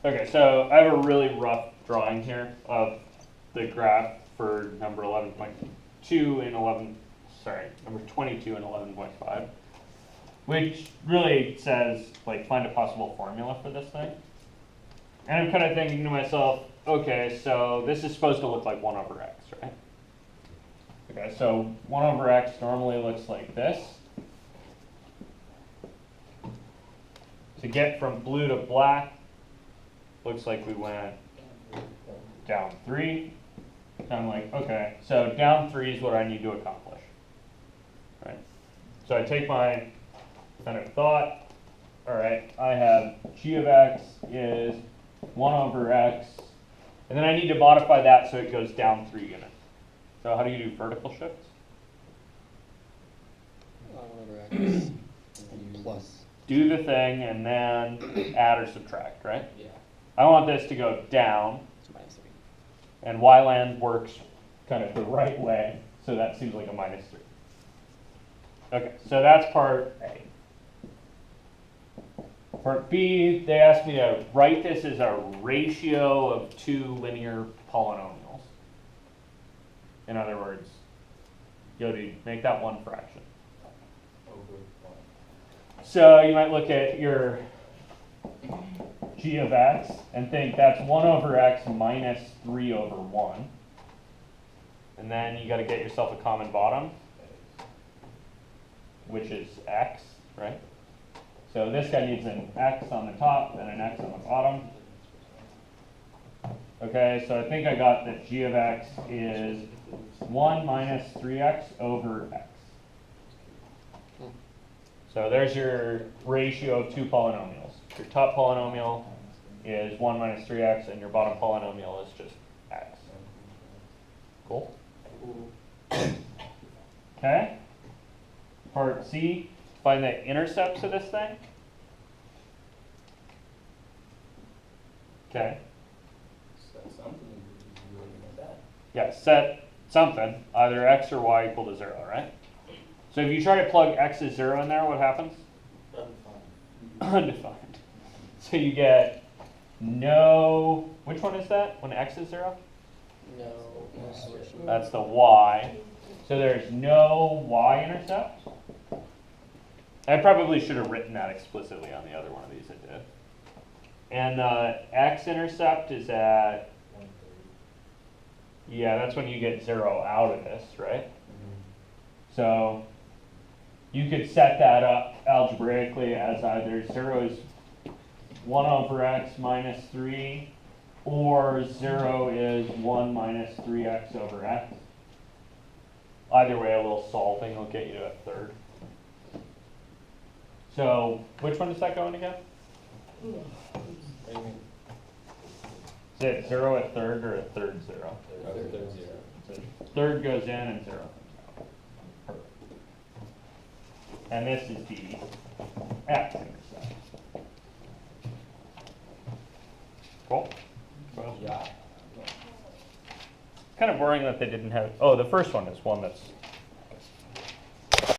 Okay, so I have a really rough drawing here of the graph for number 11.2 and number 22 and 11.5, which really says, like, find a possible formula for this thing. And I'm kind of thinking to myself, okay, so this is supposed to look like 1 over x, right? Okay, so 1 over x normally looks like this. To get from blue to black, looks like we went down 3. So I'm like, okay, so down 3 is what I need to accomplish. Right? So I take my kind of thought, all right, I have g of x is 1 over x, and then I need to modify that so it goes down 3 units. So how do you do vertical shifts? 1 over x plus. Do the thing and then add or subtract, right? Yeah. I want this to go down, It's minus 3. and yland works kind of the right way, so that seems like a minus 3. Okay, so that's part A. Part B, they asked me to write this as a ratio of 2 linear polynomials. In other words, Yodi, make that one fraction. So you might look at your g of x and think that's 1 over x minus 3 over 1. And then you got to get yourself a common bottom, which is x, right? So this guy needs an x on the top and an x on the bottom. Okay, so I think I got that g of x is 1 minus 3x over x. So there's your ratio of 2 polynomials. Your top polynomial is 1 minus 3x, and your bottom polynomial is just x. Cool? Okay. Part C, find the intercepts of this thing. Okay. Yeah, set something, either x or y equal to 0, right? So if you try to plug x as 0 in there, what happens? Undefined. So you get no, which one is that when x is 0? No. That's the y. So there's no y-intercept. I probably should have written that explicitly on the other one of these I did. And x-intercept is at, yeah, that's when you get 0 out of this, right? So you could set that up algebraically as either 0 is 1 over x minus 3, or 0 is 1 minus 3x over x. Either way, a little solving will get you to a third. So which one does that go in again? Is it 0 at third or a third 0? Third 0. So third goes in and 0 comes out. Perfect. And this is the x-intercept. Cool? Yeah. Kind of boring that they didn't have, oh, the first one is one that's